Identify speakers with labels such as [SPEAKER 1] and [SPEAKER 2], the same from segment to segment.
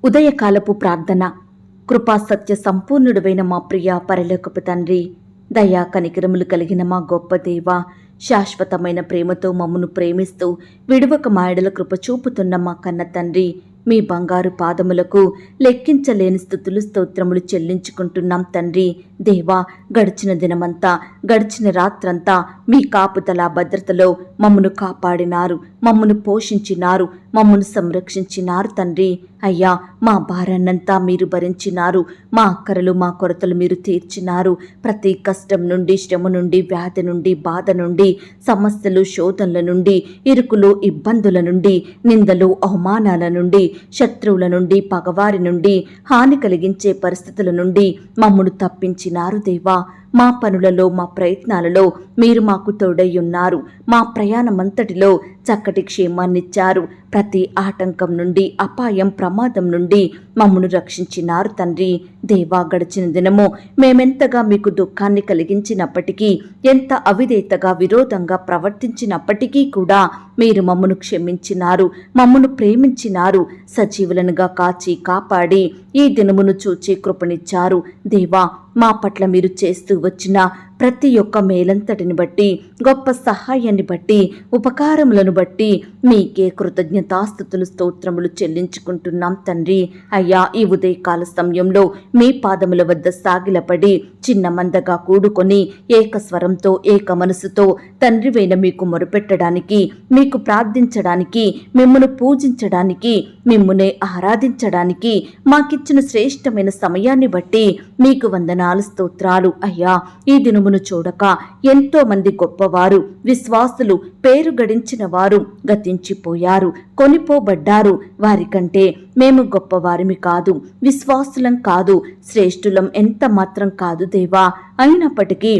[SPEAKER 1] ఉదయకాలపు ప్రార్థన. కృపా సత్య సంపూర్ణుడైన మా ప్రియ పరలోకపు తండ్రి, దయా కనికరములు కలిగిన మా గొప్ప దేవ, శాశ్వతమైన ప్రేమతో మమ్మను ప్రేమిస్తూ విడువక మాయడల కృప చూపుతున్న మా కన్న తండ్రి, మీ బంగారు పాదములకు లెక్కించలేని స్తుతులు స్తోత్రములు చెల్లించుకుంటున్నాం తండ్రి. దేవా, గడిచిన దినమంతా, గడిచిన రాత్రంతా మీ కాపుదల భద్రతలో మమ్మను కాపాడినారు, మమ్మను పోషించినారు, మమ్మను సంరక్షించినారు తండ్రి. అయ్యా, మా భారాన్నంతా మీరు భరించినారు, మా అక్కరలు మా కొరతలు మీరు తీర్చినారు. ప్రతి కష్టం నుండి, శ్రమ నుండి, వ్యాధి నుండి, బాధ నుండి, సమస్యలు శోధనల నుండి, ఇరుకులు ఇబ్బందుల నుండి, నిందలు అవమానాల నుండి, శత్రువుల నుండి, పగవారి నుండి, హాని కలిగించే పరిస్థితుల నుండి మమ్మను తప్పించినారు దేవా. మా పనులలో, మా ప్రయత్నాలలో మీరు మాకు తోడై ఉన్నారు. మా ప్రయాణమంతటిలో చక్కటి క్షేమాన్నిచ్చారు. ప్రతి ఆటంకం నుండి, అపాయం, ప్రమాదం నుండి మమ్మను రక్షించినారు తండ్రి. దేవా, గడిచిన దినము మేమెంతగా మీకు దుఃఖాన్ని కలిగించినప్పటికీ, ఎంత అవిధేయతగా విరోధంగా ప్రవర్తించినప్పటికీ కూడా మీరు మమ్మను క్షమించినారు, మమ్మను ప్రేమించినారు. సజీవులనుగా కాచి కాపాడి ఈ దినమును చూచే కృపనిచ్చారు. దేవా, మా పట్ల మీరు చేస్తూ వచ్చిన ప్రతి ఒక్క మేలంతటిని బట్టి, గొప్ప సహాయాన్ని బట్టి, ఉపకారములను బట్టి మీకే కృతజ్ఞతాస్తుతులు స్తోత్రములు చెల్లించుకుంటున్నాం తండ్రి. అయ్యా, ఈ ఉదయకాల సమయంలో మీ పాదముల వద్ద సాగిలపడి చిన్న మందగా కూడుకొని ఏకస్వరంతో, ఏక మనసుతో తండ్రివైన మీకు మొరపెట్టడానికి, మీకు ప్రార్థించడానికి, మిమ్మను పూజించడానికి, మిమ్మునే ఆరాధించడానికి మాకిచ్చిన శ్రేష్టమైన సమయాన్ని బట్టి మీకు వందనాలు, స్తోత్రాలు. అయ్యా, ఈ దినమును చూడక ఎంతో మంది గొప్పవారు, విశ్వాసులు, పేరు గడించిన వారు గతించిపోయారు, కొనిపోబడ్డారు. వారికంటే మేము గొప్పవారిమి కాదు, విశ్వాసులం కాదు, శ్రేష్ఠులం ఎంత మాత్రం కాదు దేవా. అయినప్పటికీ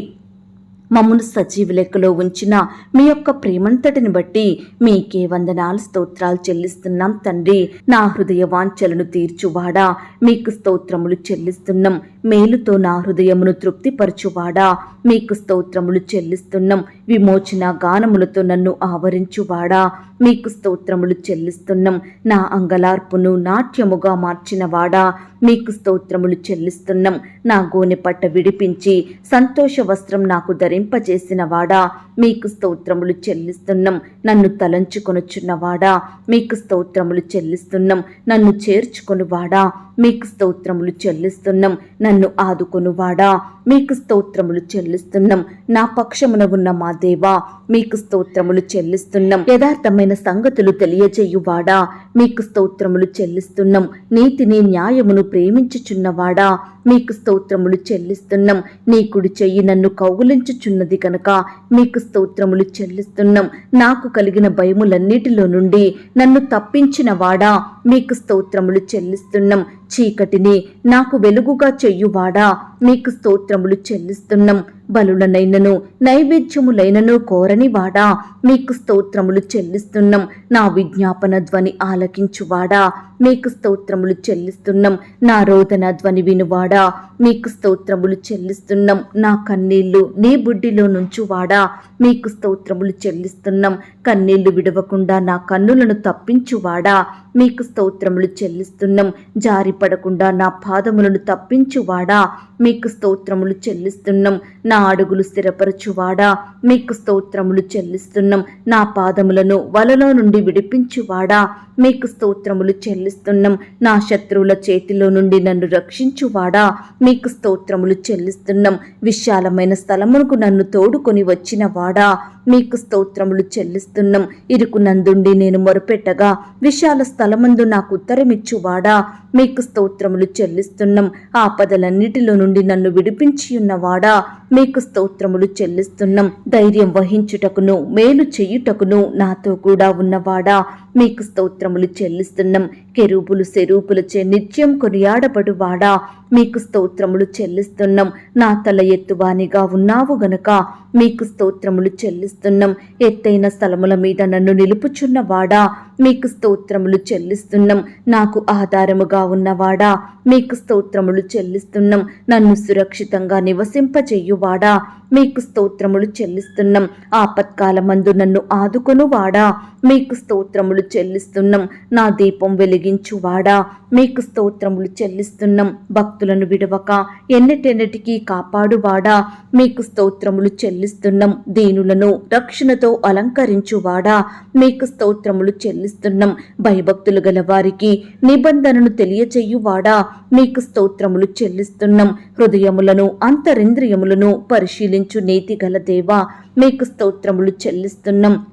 [SPEAKER 1] మమ్మను సజీవ లెక్కలో ఉంచిన మీ యొక్క ప్రేమంతటిని బట్టి మీకే వందనాలు, స్తోత్రాలు చెల్లిస్తున్నాం తండ్రి. నా హృదయ వాంఛలను తీర్చువాడా, మీకు స్తోత్రములు చెల్లిస్తున్నాం. మేలుతో నా హృదయమును తృప్తిపరచువాడా, మీకు స్తోత్రములు చెల్లిస్తున్నాం. విమోచన గానములతో నన్ను ఆవరించువాడా, మీకు స్తోత్రములు చెల్లిస్తున్నాం. నా అంగలార్పును నాట్యముగా మార్చినవాడా, మీకు స్తోత్రములు చెల్లిస్తున్నాం. నా గోనె పట్ట విడిపించి సంతోష వస్త్రం నాకు ధరింపజేసిన వాడా, మీకు స్తోత్రములు చెల్లిస్తున్నాం. నన్ను తలంచుకొనుచున్నవాడా, మీకు స్తోత్రములు చెల్లిస్తున్నాం. నన్ను చేర్చుకొనువాడా, మీకు స్తోత్రములు చెల్లిస్తున్నాం. నన్ను ఆదుకొనువాడా, మీకు స్తోత్రములు చెల్లిస్తున్నాం. నా పక్షమున ఉన్న మా దేవా, మీకు స్తోత్రములు చెల్లిస్తున్నాం. యథార్థమైన సంగతులు తెలియజేయువాడా, మీకు స్తోత్రములు చెల్లిస్తున్నాం. నీతిని న్యాయమును ప్రేమించుచున్నవాడా, మీకు స్తోత్రములు చెల్లిస్తున్నాం. నీ కుడి చెయ్యి నన్ను కౌగులించుచున్నది కనుక మీకు స్తోత్రములు చెల్లిస్తున్నాం. నాకు కలిగిన భయములన్నిటిలో నుండి నన్ను తప్పించిన వాడా, మీకు స్తోత్రములు చెల్లిస్తున్నాం. చీకటిని నాకు వెలుగుగా చెయ్యువాడా, మీకు స్తోత్రములు చెల్లిస్తున్నాం. బలులనైనను నైవేద్యములైనను కోరని వాడా, మీకు స్తోత్రములు చెల్లిస్తున్నాం. నా విజ్ఞాపన ధ్వని ఆలకించువాడా, మీకు స్తోత్రములు చెల్లిస్తున్నాం. నా రోదన ధ్వని వినువాడా, మీకు స్తోత్రములు చెల్లిస్తున్నాం. నా కన్నీళ్లు నీ బుడ్డిలో నుంచువాడా, మీకు స్తోత్రములు చెల్లిస్తున్నాం. కన్నీళ్లు విడవకుండా నా కన్నులను తప్పించువాడా, మీకు స్తోత్రములు చెల్లిస్తున్నాం. జారిపడకుండా నా పాదములను తప్పించువాడా, మీకు స్తోత్రములు చెల్లిస్తున్నాం. నా అడుగులు స్థిరపరచువాడా, మీకు స్తోత్రములు చెల్లిస్తున్నాం. నా పాదములను వలలో నుండి విడిపించువాడా, మీకు స్తోత్రములు చెల్లిస్తున్నాం. నా శత్రువుల చేతిలో నుండి నన్ను రక్షించువాడా, మీకు స్తోత్రములు చెల్లిస్తున్నాం. విశాలమైన స్థలమునకు నన్ను తోడుకొని వచ్చిన వాడా, మీకు స్తోత్రములు చెల్లిస్తున్నాం. ఇరుకు నందుండి నేను మొరపెట్టగా విశాల స్థలమందు నాకు ఉత్తరమిచ్చువాడా, మీకు స్తోత్రములు చెల్లిస్తున్నాం. ఆపదలన్నిటిలో నుండి నన్ను విడిపించి ఉన్నవాడా, మీకు స్తోత్రములు చెల్లిస్తున్నాం. ధైర్యం వహించుటకును మేలు చెయ్యుటకును నాతో కూడా ఉన్నవాడా, మీకు స్తోత్రములు చెల్లిస్తున్నాం. కెరూబులు సెరూపులచే నిత్యం కొనియాడబడువాడా, మీకు స్తోత్రములు చెల్లిస్తున్నాం. నా తల ఎత్తువానిగా ఉన్నావు గనుక మీకు స్తోత్రములు చెల్లిస్తున్నాం. ఎత్తైన స్థలముల మీద నన్ను నిలుపుచున్నవాడా, మీకు స్తోత్రములు చెల్లిస్తున్నాం. నాకు ఆధారముగా ఉన్నవాడా మీకు స్తోత్రములు చెల్లిస్తున్నాం. నన్ను సురక్షితంగా నివసింపచేయువాడా మీకు స్తోత్రములు చెల్లిస్తున్నాం. ఆపత్కాలమందు నన్ను ఆదుకొనువాడా మీకు స్తోత్రములు చెల్లిస్తున్నాం. నా దీపం వెలిగించువాడా మీకు స్తోత్రములు చెల్లిస్తున్నాం. భక్తులను విడవక ఎన్నటెన్నటికీ కాపాడువాడా మీకు స్తోత్రములు చెల్లిస్తున్నాం. దీనులను రక్షణతో అలంకరించువాడా మీకు స్తోత్రములు చెల్లిస్తున్నాం. భయభక్తులు గల వారికి నిబంధనను తెలియచేయువాడా మీకు స్తోత్రములు చెల్లిస్తున్నాం. హృదయములను అంతరింద్రియములను పరిశీలించు నీతి గల దేవా మీకు స్తోత్రములు చెల్లిస్తున్నాం.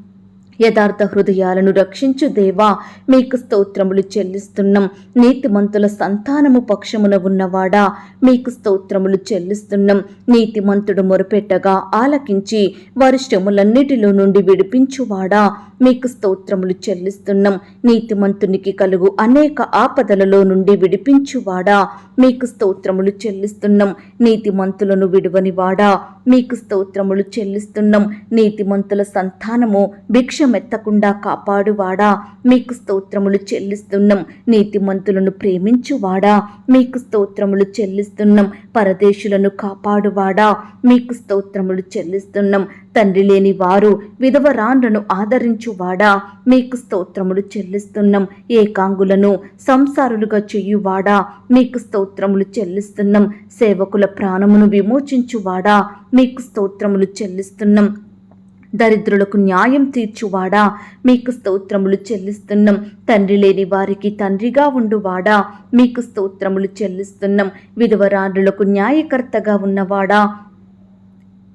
[SPEAKER 1] యథార్థ హృదయాలను రక్షించు దేవా మీకు స్తోత్రములు చెల్లిస్తున్నాం. నీతిమంతుల సంతానము పక్షమున ఉన్నవాడా మీకు స్తోత్రములు చెల్లిస్తున్నాం. నీతిమంతుడు మొరపెట్టగా ఆలకించి వారి శ్రమలన్నిటిలో నుండి విడిపించువాడా మీకు స్తోత్రములు చెల్లిస్తున్నాం. నీతిమంతునికి కలుగు అనేక ఆపదలలో నుండి విడిపించువాడా మీకు స్తోత్రములు చెల్లిస్తున్నాం. నీతిమంతులను విడువనివాడా మీకు స్తోత్రములు చెల్లిస్తున్నాం. నీతిమంతుల సంతానము భిక్షమెత్తకుండా కాపాడువాడా మీకు స్తోత్రములు చెల్లిస్తున్నాం. నీతిమంతులను ప్రేమించువాడా మీకు స్తోత్రములు చెల్లిస్తున్నాం. పరదేశులను కాపాడువాడా మీకు స్తోత్రములు చెల్లిస్తున్నాం. తండ్రి లేని వారు విధవరాండ్రను ఆదరించువాడా మీకు స్తోత్రములు చెల్లిస్తున్నాం. ఏకాంగులను సంసారులుగా చెయ్యువాడా మీకు స్తోత్రములు చెల్లిస్తున్నాం. సేవకుల ప్రాణమును విమోచించువాడా మీకు స్తోత్రములు చెల్లిస్తున్నాం. దరిద్రులకు న్యాయం తీర్చువాడా మీకు స్తోత్రములు చెల్లిస్తున్నాం. తండ్రి లేని వారికి తండ్రిగా ఉండువాడా మీకు స్తోత్రములు చెల్లిస్తున్నాం. విధవరాండ్రులకు న్యాయకర్తగా ఉన్నవాడా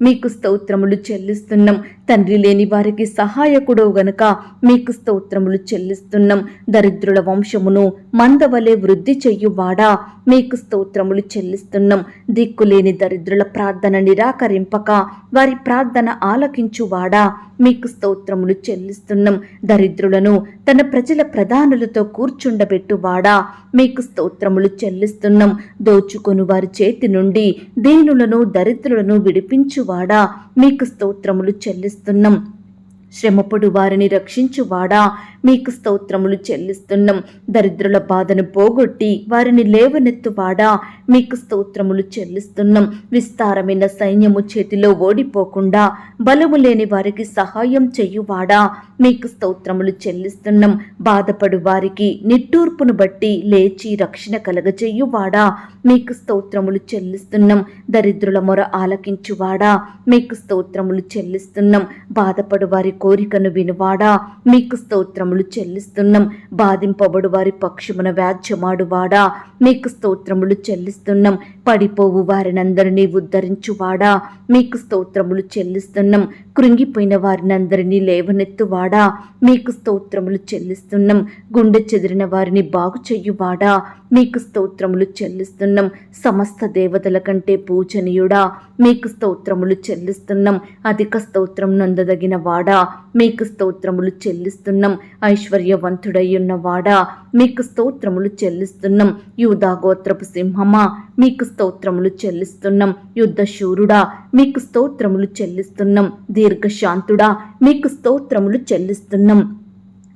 [SPEAKER 1] మీకు స్తోత్రములు చెల్లిస్తున్నాం. తండ్రి లేని వారికి సహాయకుడు గనుక మీకు స్తోత్రములు చెల్లిస్తున్నాం. దరిద్రుల వంశమును మందవలే వృద్ధి చెయ్యువాడా మీకు స్తోత్రములు చెల్లిస్తున్నాం. దిక్కులేని దరిద్రుల ప్రార్థన నిరాకరింపక వారి ప్రార్థన ఆలకించువాడా మీకు స్తోత్రములు చెల్లిస్తున్నాం. దరిద్రులను తన ప్రజల ప్రధానులతో కూర్చుండబెట్టువాడా మీకు స్తోత్రములు చెల్లిస్తున్నాం. దోచుకొను వారి చేతి నుండి దీనులను దరిద్రులను విడిపించువాడా మీకు స్తోత్రములు చెల్లిస్తున్నాం. శ్రమపడు వారిని రక్షించువాడా మీకు స్తోత్రములు చెల్లిస్తున్నాం. దరిద్రుల బాధను పోగొట్టి వారిని లేవనెత్తువాడా మీకు స్తోత్రములు చెల్లిస్తున్నాం. విస్తారమైన సైన్యము చేతిలో ఓడిపోకుండా బలము లేని వారికి సహాయం చెయ్యువాడా మీకు స్తోత్రములు చెల్లిస్తున్నాం. బాధపడు వారికి నిట్టూర్పును బట్టి లేచి రక్షణ కలగచెయ్యువాడా మీకు స్తోత్రములు చెల్లిస్తున్నాం. దరిద్రుల మొర ఆలకించువాడా మీకు స్తోత్రములు చెల్లిస్తున్నాం. బాధపడు వారి కోరికను వినువాడా మీకు స్తోత్రములు చెల్లిస్తున్నాం. బాధింపబడు వారి పక్షమున వ్యాజ్యమాడువాడా మీకు స్తోత్రములు చెల్లిస్తున్నాం. పడిపోవు వారినందరినీ ఉద్ధరించువాడా మీకు స్తోత్రములు చెల్లిస్తున్నాం. కృంగిపోయిన వారినందరినీ లేవనెత్తువాడా మీకు స్తోత్రములు చెల్లిస్తున్నాం. గుండె చెదిరిన వారిని బాగు చెయ్యువాడా మీకు స్తోత్రములు చెల్లిస్తున్నాం. సమస్త దేవతల కంటే పూజనీయుడా మీకు స్తోత్రములు చెల్లిస్తున్నాం. అధిక స్తోత్రం నందదగిన వాడా మీకు స్తోత్రములు చెల్లిస్తున్నాం. ఐశ్వర్యవంతుడయ్యున్న వాడా మీకు స్తోత్రములు చెల్లిస్తున్నాం. యూదా గోత్రపు సింహమా మీకు స్తోత్రములు చెల్లిస్తున్నాం. యుద్ధ శూరుడా మీకు స్తోత్రములు చెల్లిస్తున్నాం. దీర్ఘశాంతుడా మీకు స్తోత్రములు చెల్లిస్తున్నాం.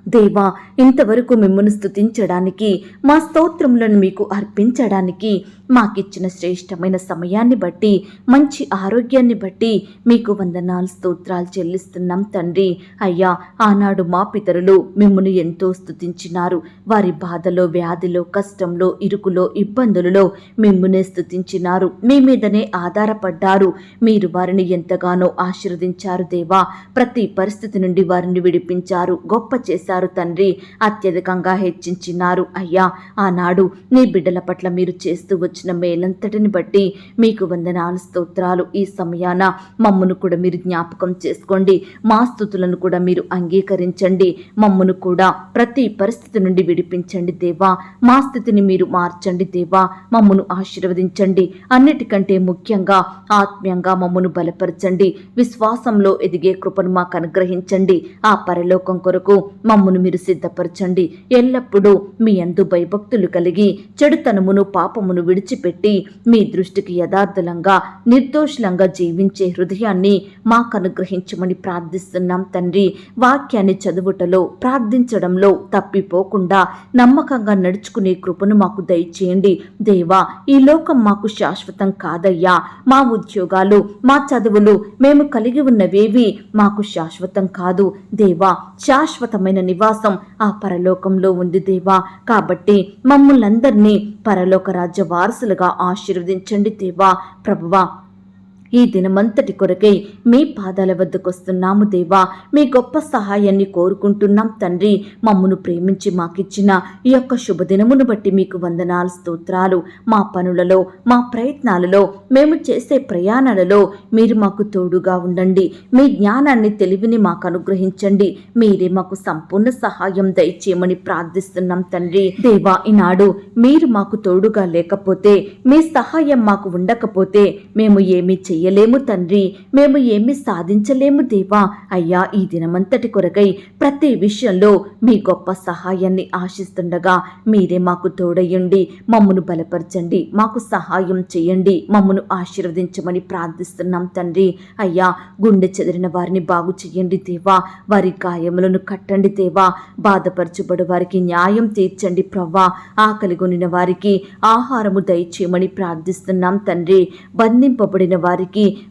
[SPEAKER 1] దేవా ఇంతవరకు మిమ్మల్ని స్తుతించడానికి మా స్తోత్రములను మీకు అర్పించడానికి మాకిచ్చిన శ్రేష్టమైన సమయాన్ని బట్టి మంచి ఆరోగ్యాన్ని బట్టి మీకు వందనాలు స్తోత్రాలు చెల్లిస్తున్నాం తండ్రి. అయ్యా ఆనాడు మా పితరులు మిమ్మల్ని ఎంతో స్తుతించినారు. వారి బాధలో వ్యాధిలో కష్టంలో ఇరుకులో ఇబ్బందులలో మిమ్మునే స్తుతించినారు. మీ మీదనే ఆధారపడ్డారు. మీరు వారిని ఎంతగానో ఆశీర్వదించారు దేవా. ప్రతి పరిస్థితి నుండి వారిని విడిపించారు. గొప్ప చేశారు తండ్రి. అత్యధికంగా హెచ్చించినారు అయ్యా. ఆనాడు నీ బిడ్డల పట్ల మీరు చేస్తూ వచ్చిన మేలంతటిని బట్టి మీకు వందనాలు స్తోత్రాలు. ఈ సమయాన మమ్మను కూడా మీరు జ్ఞాపకం చేసుకోండి. మా స్తుతులను కూడా మీరు అంగీకరించండి. మమ్మను కూడా ప్రతి పరిస్థితి నుండి విడిపించండి దేవా. మా స్థితిని మీరు మార్చండి దేవా. మమ్మను ఆశీర్వదించండి. అన్నిటికంటే ముఖ్యంగా ఆత్మీయంగా మమ్మను బలపరచండి. విశ్వాసంలో ఎదిగే కృపను మాకు అనుగ్రహించండి. ఆ పరలోకం కొరకు మమ్మల్ని మమ్మును మీరు సిద్ధపరచండి. ఎల్లప్పుడూ మీ యందు భయభక్తులు కలిగి చెడుతనమును పాపమును విడిచిపెట్టి మీ దృష్టికి యథార్థలంగా నిర్దోషులంగా జీవించే హృదయాన్ని మాకు అనుగ్రహించమని ప్రార్థిస్తున్నాం తండ్రి. వాక్యాన్ని చదువుటలో ప్రార్థించడంలో తప్పిపోకుండా నమ్మకంగా నడుచుకునే కృపను మాకు దయచేయండి. దేవా, ఈ లోకం మాకు శాశ్వతం కాదయ్యా. మా ఉద్యోగాలు, మా చదువులు, మేము కలిగి ఉన్నవేవి మాకు శాశ్వతం కాదు దేవా. శాశ్వతమైన నివాసం ఆ పరలోకంలో ఉంది దేవా. కాబట్టి మమ్మల్నందరినీ పరలోక రాజ్య వారసులుగా ఆశీర్వదించండి దేవా. ప్రభువా, ఈ దినమంతటి కొరకై మీ పాదాల వద్దకొస్తున్నాము దేవా. మీ గొప్ప సహాయాన్ని కోరుకుంటున్నాం తండ్రి. మమ్మను ప్రేమించి మాకిచ్చిన ఈ యొక్క శుభదినమును బట్టి మీకు వందనాలు, స్తోత్రాలు. మా పనులలో, మా ప్రయత్నాలలో, మేము చేసే ప్రయాణాలలో మీరు మాకు తోడుగా ఉండండి. మీ జ్ఞానాన్ని, తెలివిని మాకు అనుగ్రహించండి. మీరే మాకు సంపూర్ణ సహాయం దయచేయమని ప్రార్థిస్తున్నాం తండ్రి. దేవా, ఈనాడు మీరు మాకు తోడుగా లేకపోతే, మీ సహాయం మాకు ఉండకపోతే మేము ఏమీ చెయ్యలేము తండ్రి. మేము ఏమీ సాధించలేము దేవా. అయ్యా, ఈ దినమంతటి కొరకై ప్రతి విషయంలో మీ గొప్ప సహాయాన్ని ఆశిస్తుండగా మీరే మాకు తోడయ్యండి. మమ్మను బలపరచండి, మాకు సహాయం చేయండి, మమ్మను ఆశీర్వదించమని ప్రార్థిస్తున్నాం తండ్రి. అయ్యా, గుండె చెదిరిన వారిని బాగు చెయ్యండి దేవా. వారి గాయములను కట్టండి దేవా. బాధపరచుబడు వారికి న్యాయం తీర్చండి ప్రవ్వా. ఆకలిగొనిన వారికి ఆహారము దయచేయమని ప్రార్థిస్తున్నాం తండ్రి. బంధింపబడిన వారికి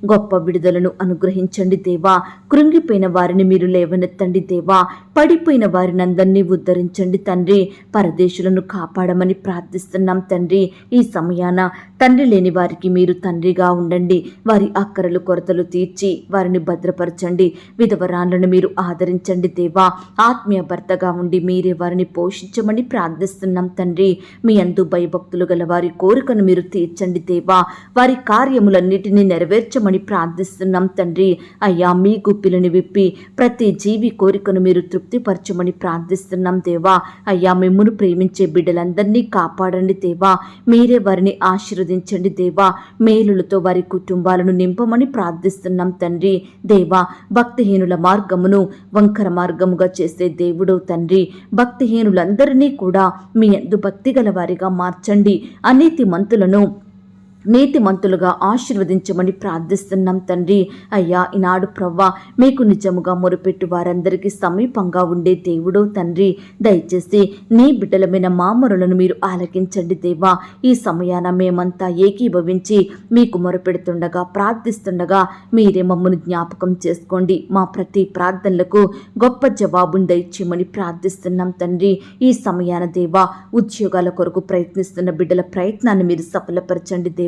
[SPEAKER 1] గొప్ప విడుదలను అనుగ్రహించండి దేవా. కృంగిపోయిన వారిని మీరు లేవనెత్తండి దేవా. పడిపోయిన వారిని అందరినీ ఉద్ధరించండి తండ్రి. పరదేశులను కాపాడమని ప్రార్థిస్తున్నాం తండ్రి. ఈ సమయాన తండ్రి లేని వారికి మీరు తండ్రిగా ఉండండి. వారి అక్కరలు కొరతలు తీర్చి వారిని భద్రపరచండి. విధవరాళ్లను మీరు ఆదరించండి దేవా. ఆత్మీయ భర్తగా ఉండి మీరే వారిని పోషించమని ప్రార్థిస్తున్నాం తండ్రి. మీ యందు భయభక్తులు గల వారి కోరికను మీరు తీర్చండి దేవా. వారి కార్యములన్నిటినీ నెరవేర్చమని ప్రార్థిస్తున్నాం తండ్రి. అయ్యా, మీ గుప్పిలను విప్పి ప్రతి జీవి కోరికను మీరు తృప్తిపరచమని ప్రార్థిస్తున్నాం దేవా. అయ్యా, మిమ్మును ప్రేమించే బిడ్డలందరినీ కాపాడండి దేవా. మీరే వారిని ఆశీర్వదించండి దేవా. మేలులతో వారి కుటుంబాలను నింపమని ప్రార్థిస్తున్నాం తండ్రి. దేవా, భక్తిహీనుల మార్గమును వంకర మార్గముగా చేసే దేవుడవు తండ్రి. భక్తిహీనులందరినీ కూడా మీ యందు భక్తి గల వారిగా మార్చండి. అనీతిమంతులను నీతిమంతులుగా ఆశీర్వదించమని ప్రార్థిస్తున్నాం తండ్రి. అయ్యా, ఈనాడు ప్రవ్వా, మీకు నిజముగా మొరుపెట్టు వారందరికీ సమీపంగా ఉండే దేవుడో తండ్రి. దయచేసి నీ బిడ్డలమైన మా మొరలను మీరు ఆలకించండి దేవా. ఈ సమయాన మేమంతా ఏకీభవించి మీకు మొరపెడుతుండగా, ప్రార్థిస్తుండగా మీరే మమ్మల్ని జ్ఞాపకం చేసుకోండి. మా ప్రతి ప్రార్థనలకు గొప్ప జవాబును దయచేయమని ప్రార్థిస్తున్నాం తండ్రి. ఈ సమయాన దేవా, ఉద్యోగాల కొరకు ప్రయత్నిస్తున్న బిడ్డల ప్రయత్నాన్ని మీరు సఫలపరచండి దేవా.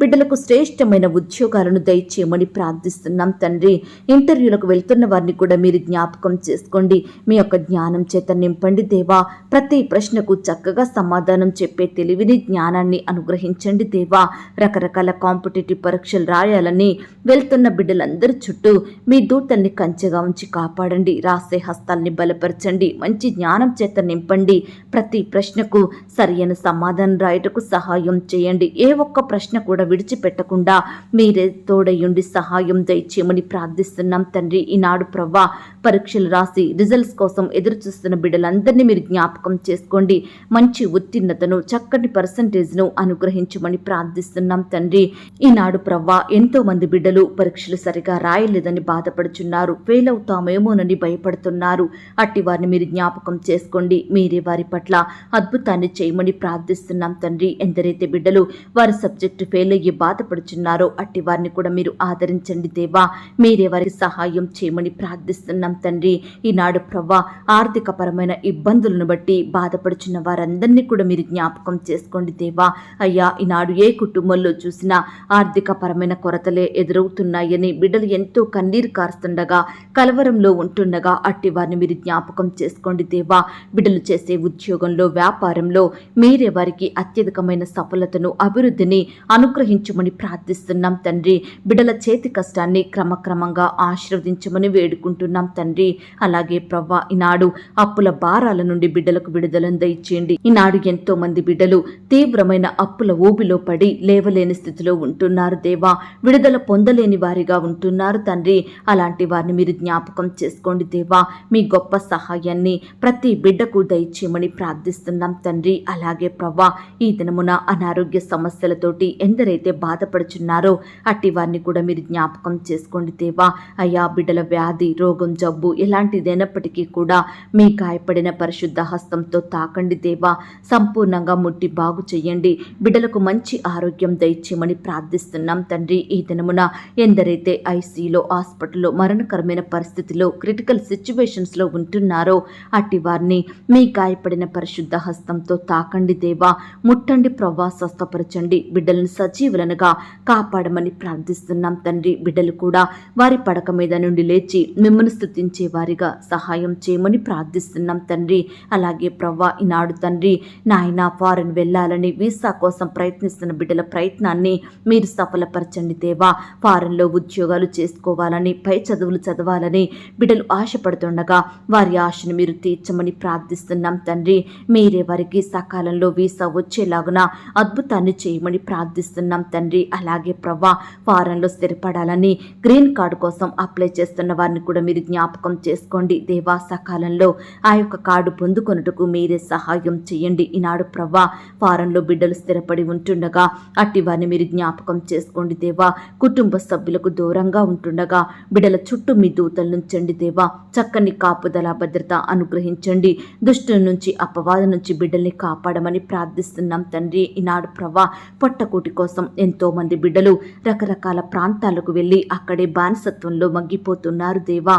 [SPEAKER 1] బిడ్డలకు శ్రేష్టమైన ఉద్యోగాలను దయచేయమని ప్రార్థిస్తున్నాం తండ్రి. ఇంటర్వ్యూలకు వెళ్తున్న వారిని కూడా మీరు జ్ఞాపకం చేసుకోండి. మీ యొక్క జ్ఞానం చేత నింపండి దేవా. ప్రతి ప్రశ్నకు చక్కగా సమాధానం చెప్పే తెలివిని, జ్ఞానాన్ని అనుగ్రహించండి దేవా. రకరకాల కాంపిటేటివ్ పరీక్షలు రాయాలని వెళ్తున్న బిడ్డలందరి చుట్టూ మీ దూతల్ని కంచెగా ఉంచి కాపాడండి. రాసే హస్తాల్ని బలపరచండి. మంచి జ్ఞానం చేత నింపండి. ప్రతి ప్రశ్నకు సరైన సమాధానం రాయటకు సహాయం చేయండి. ఏ ఒక్క ప్రశ్న కూడా విడిచిపెట్టకుండా మీరే తోడయ్యుండి సహాయం దయచేయమని ప్రార్థిస్తున్నాం తండ్రి. ఈనాడు ప్రవ్వా, పరీక్షలు రాసి రిజల్ట్స్ కోసం ఎదురు చూస్తున్న బిడ్డలందరినీ మీరు జ్ఞాపకం చేసుకోండి. మంచి ఉత్తీర్ణతను, చక్కటి పర్సంటేజ్ను అనుగ్రహించమని ప్రార్థిస్తున్నాం తండ్రి. ఈనాడు ప్రవ్వా, ఎంతో మంది బిడ్డలు పరీక్షలు సరిగా రాయలేదని బాధపడుచున్నారు. ఫెయిల్ అవుతామేమోనని భయపడుతున్నారు. అట్టి వారిని మీరు జ్ఞాపకం చేసుకోండి. మీరే వారి పట్ల అద్భుతాన్ని చేయమని ప్రార్థిస్తున్నాం తండ్రి. ఎందరైతే బిడ్డలు వారి సబ్జెక్టు ఫెయిల్ అయ్యి బాధపడుచున్నారో అట్టి వారిని కూడా మీరు ఆదరించండి దేవా. మీరే వారికి సహాయం చేయమని ప్రార్థిస్తున్నాం తండ్రి. ఈనాడు ప్రవ్వా, ఆర్థిక పరమైన ఇబ్బందులను బట్టి బాధపడుచున్న వారందరినీ కూడా మీరు జ్ఞాపకం చేసుకోండి దేవా. అయ్యా, ఈనాడు ఏ కుటుంబంలో చూసినా ఆర్థిక పరమైన కొరతలే ఎదురవుతున్నాయని బిడ్డలు ఎంతో కన్నీరు కారుస్తుండగా, కలవరంలో ఉంటుండగా అట్టి వారిని మీరు జ్ఞాపకం చేసుకోండి దేవా. బిడ్డలు చేసే ఉద్యోగంలో, వ్యాపారంలో మీరే వారికి అత్యధికమైన సఫలతను, అభివృద్ధిని అనుగ్రహించమని ప్రార్థిస్తున్నాం తండ్రి. బిడ్డల చేతి కష్టాన్ని క్రమక్రమంగా ఆశీర్వదించమని వేడుకుంటున్నాం తండ్రి. తండ్రి. అలాగే ప్రవ్వా ఈనాడు అప్పుల భారాల నుండి బిడ్డలకు విడుదలను దయచేయండి. ఈనాడు ఎంతో మంది బిడ్డలు తీవ్రమైన అప్పుల ఊబిలో పడి లేవలేని స్థితిలో ఉంటున్నారు దేవా. విడుదల పొందలేని వారిగా ఉంటున్నారు తండ్రి. అలాంటి వారిని మీరు జ్ఞాపకం చేసుకోండి దేవా. మీ గొప్ప సహాయాన్ని ప్రతి బిడ్డకు దయచేయమని ప్రార్థిస్తున్నాం తండ్రి. అలాగే ప్రవ్వా ఈ దినమున అనారోగ్య సమస్యలతోటి ఎందరైతే బాధపడుచున్నారో అట్టి వారిని కూడా మీరు జ్ఞాపకం చేసుకోండి దేవా. అయ్యా బిడ్డల వ్యాధి రోగం జబ్బు ఎలాంటిదైనప్పటికీ కూడా మీ గాయపడిన పరిశుద్ధ హస్తంతో తాకండి దేవా. సంపూర్ణంగా ముట్టి బాగు చెయ్యండి. బిడ్డలకు మంచి ఆరోగ్యం దయచేయమని ప్రార్థిస్తున్నాం తండ్రి. ఈ దినమున ఎందరైతే ఐసీలో హాస్పిటల్లో మరణకరమైన పరిస్థితిలో క్రిటికల్ సిచ్యువేషన్స్లో ఉంటున్నారో అట్టి వారిని మీ గాయపడిన పరిశుద్ధ హస్తంతో తాకండి దేవా. ముట్టండి ప్రవ్వా, స్వస్థపరచండి. బిడ్డలను సజీవులనుగా కాపాడమని ప్రార్థిస్తున్నాం తండ్రి. బిడ్డలు కూడా వారి పడక మీద నుండి లేచి మిమ్మల్ని స్తుతించే వారిగా సహాయం చేయమని ప్రార్థిస్తున్నాం తండ్రి. అలాగే ప్రవ్వా ఈనాడు తండ్రి నాయన ఫారెన్ వెళ్ళాలని వీసా కోసం ప్రయత్నిస్తున్న బిడ్డల ప్రయత్నాన్ని మీరు సఫలపరచండి దేవా. ఫారెన్లో ఉద్యోగాలు చేసుకోవాలని పై చదువులు చదవాలని బిడ్డలు ఆశపడుతుండగా వారి ఆశను మీరు తీర్చమని ప్రార్థిస్తున్నాం తండ్రి. మీరే వారికి సకాలంలో వీసా వచ్చేలాగున అద్భుతాన్ని చేయమని ప్రార్థిస్తున్నాం తండ్రి. అలాగే ప్రవ్వా ఫారెన్లో స్థిరపడాలని గ్రీన్ కార్డు కోసం అప్లై చేస్తున్న వారిని కూడా మీరు జ్ఞాపకం చేసుకోండి దేవా. సకాలంలో ఆ యొక్క కార్డు పొందుకొనుటకు మీరే సహాయం చేయండి. ఈనాడు ప్రవ్వా ఫారెన్లో బిడ్డలు స్థిరపడి ఉంటుండగా అట్టి వారిని మీరు జ్ఞాపకం చేసుకోండి దేవా. కుటుంబ సభ్యులకు దూరంగా ఉంటుండగా బిడ్డల చుట్టూ మీ దూతలు నుంచండి దేవా. చక్కని కాపుదల భద్రత అనుగ్రహించండి. దుష్టుల నుంచి అపవాద నుంచి బిడ్డల్ని కాపాడమని ప్రార్థిస్తున్నాం తండ్రి. ఈనాడు ప్రవ్వా పొట్టకూటి కోసం ఎంతో మంది బిడ్డలు రకరకాల ప్రాంతాలకు వెళ్ళి అక్కడే బానిసత్వంలో మగ్గిపోతున్నారు దేవా.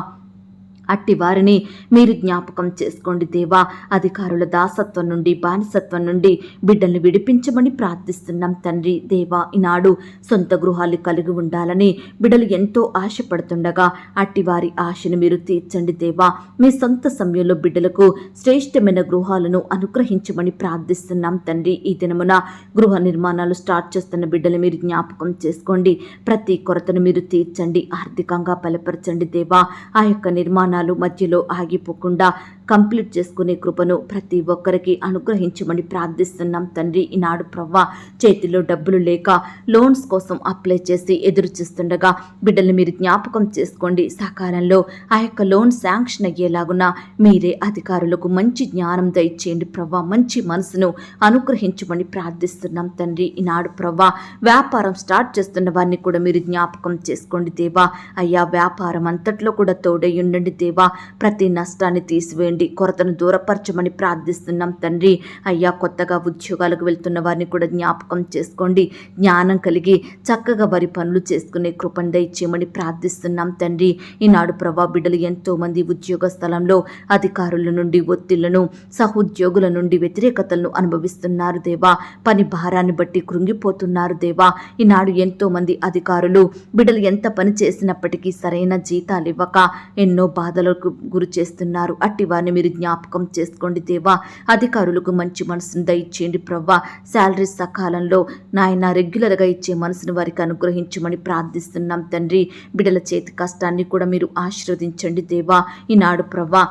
[SPEAKER 1] అట్టి వారిని మీరు జ్ఞాపకం చేసుకోండి దేవా. అధికారుల దాసత్వం నుండి బానిసత్వం నుండి బిడ్డల్ని విడిపించమని ప్రార్థిస్తున్నాం తండ్రి. దేవా ఈనాడు సొంత గృహాలు కలిగి ఉండాలని బిడ్డలు ఎంతో ఆశపడుతుండగా అట్టి వారి ఆశను మీరు తీర్చండి దేవా. మీ సొంత సమయంలో బిడ్డలకు శ్రేష్టమైన గృహాలను అనుగ్రహించమని ప్రార్థిస్తున్నాం తండ్రి. ఈ దినమున గృహ నిర్మాణాలు స్టార్ట్ చేస్తున్న బిడ్డలు మీరు జ్ఞాపకం చేసుకోండి. ప్రతి కొరతను మీరు తీర్చండి. ఆర్థికంగా బలపరచండి దేవా. ఆ యొక్క నిర్మాణాలు మధ్యలో ఆగిపోకుండా కంప్లీట్ చేసుకునే కృపను ప్రతి ఒక్కరికి అనుగ్రహించమని ప్రార్థిస్తున్నాం తండ్రి. ఈనాడు ప్రవ్వా చేతిలో డబ్బులు లేక లోన్స్ కోసం అప్లై చేసి ఎదురు చూస్తుండగా బిడ్డల్ని మీరు జ్ఞాపకం చేసుకోండి. సకాలంలో ఆ యొక్క లోన్ శాంక్షన్ అయ్యేలాగున మీరే అధికారులకు మంచి జ్ఞానం దయచేయండి ప్రవ్వా. మంచి మనసును అనుగ్రహించమని ప్రార్థిస్తున్నాం తండ్రి. ఈనాడు ప్రవ్వా వ్యాపారం స్టార్ట్ చేస్తున్న వారిని కూడా మీరు జ్ఞాపకం చేసుకోండి దేవా. అయ్యా వ్యాపారం అంతట్లో కూడా తోడై ఉండండి దేవా. ప్రతి నష్టాన్ని తీసివేయండి. కొరతను దూరపరచమని ప్రార్థిస్తున్నాం తండ్రి. అయ్యా కొత్తగా ఉద్యోగాలకు వెళ్తున్న వారిని కూడా జ్ఞాపకం చేసుకోండి. జ్ఞానం కలిగి చక్కగా వారి పనులు చేసుకునే కృపను దయచేయమని ప్రార్థిస్తున్నాం తండ్రి. ఈనాడు ప్రభా బిడ్డలు ఎంతో మంది ఉద్యోగ స్థలంలో అధికారుల నుండి ఒత్తిళ్లను సహోద్యోగుల నుండి వ్యతిరేకతలను అనుభవిస్తున్నారు దేవా. పని భారాన్ని బట్టి కృంగిపోతున్నారు దేవా. ఈనాడు ఎంతో మంది అధికారులు బిడ్డలు ఎంత పని చేసినప్పటికీ సరైన జీతాలు ఇవ్వక ఎన్నో బాధలకు గురి చేస్తున్నారు. అట్టి వారిని మీరు జ్ఞాపకం చేసుకోండి దేవా. అధికారులకు మంచి మనసును దయచేయండి ప్రవ్వా. శాలరీ సకాలంలో నాయన రెగ్యులర్గా ఇచ్చే మనసును వారికి అనుగ్రహించమని ప్రార్థిస్తున్నాం తండ్రి. బిడ్డల చేతి కష్టాన్ని కూడా మీరు ఆశీర్వదించండి దేవా. ఈనాడు ప్రవ్వా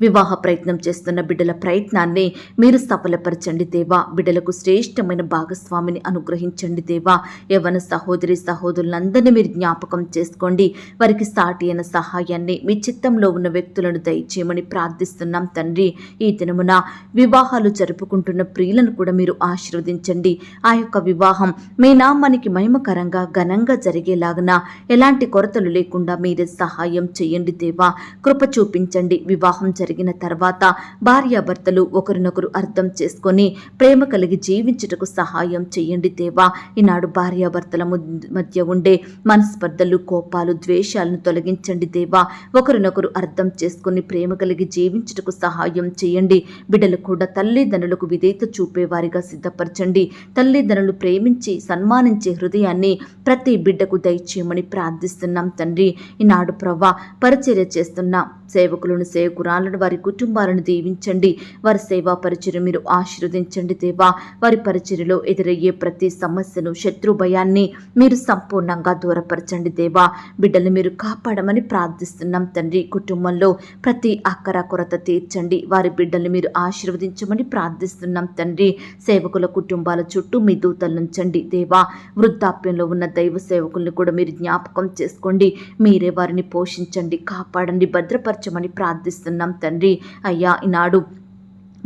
[SPEAKER 1] వివాహ ప్రయత్నం చేస్తున్న బిడ్డల ప్రయత్నాన్ని మీరు సఫలపరచండి దేవా. బిడ్డలకు శ్రేష్టమైన భాగస్వామిని అనుగ్రహించండి దేవా. యవ్వన సహోదరి సహోదరులందరినీ మీరు జ్ఞాపకం చేసుకోండి. వారికి సాటి అయిన సహాయాన్ని మీ చిత్తంలో ఉన్న వ్యక్తులను దయచేయమని ప్రార్థిస్తున్నాం తండ్రి. ఈ దినమున వివాహాలు జరుపుకుంటున్న ప్రియులను కూడా మీరు ఆశీర్వదించండి. ఆ యొక్క వివాహం మీ నామానికి మహిమకరంగా ఘనంగా జరిగేలాగున ఎలాంటి కొరతలు లేకుండా మీరే సహాయం చేయండి దేవా. కృప చూపించండి. వివాహం జరిగిన తర్వాత భార్యాభర్తలు ఒకరినొకరు అర్థం చేసుకొని ప్రేమ కలిగి జీవించుటకు సహాయం చేయండి దేవా. ఈనాడు భార్యాభర్తల మధ్య ఉండే మనస్పర్ధలు కోపాలు ద్వేషాలను తొలగించండి దేవా. ఒకరినొకరు అర్థం చేసుకుని ప్రేమ కలిగి జీవించుటకు సహాయం చేయండి. బిడ్డలు కూడా తల్లిదండ్రులకు విధేయత చూపేవారిగా సిద్ధపరచండి. తల్లిదండ్రులు ప్రేమించి సన్మానించే హృదయాన్ని ప్రతి బిడ్డకు దయచేయమని ప్రార్థిస్తున్నాం తండ్రి. ఈనాడు ప్రవ్వా పరిచర్య చేస్తున్న సేవకులను సేవకురాలను వారి కుటుంబాలను దీవించండి. వారి సేవా పరిచర్య మీరు ఆశీర్వదించండి దేవా. వారి పరిచర్యలో ఎదురయ్యే ప్రతి సమస్యను, శత్రు భయాన్ని మీరు సంపూర్ణంగా దూరపరచండి దేవా. బిడ్డల్ని మీరు కాపాడమని ప్రార్థిస్తున్నాం తండ్రి. కుటుంబంలో ప్రతి అక్కర కొరత తీర్చండి. వారి బిడ్డల్ని మీరు ఆశీర్వదించమని ప్రార్థిస్తున్నాం తండ్రి. సేవకుల కుటుంబాల చుట్టూ మీ దూతలుంచండి దేవా. వృద్ధాప్యంలో ఉన్న దైవ సేవకుల్ని కూడా మీరు జ్ఞాపకం చేసుకోండి. మీరే వారిని పోషించండి, కాపాడండి, భద్రపరచమని ప్రార్థిస్తున్నాం తండ్రి. అయ్యా, ఈనాడు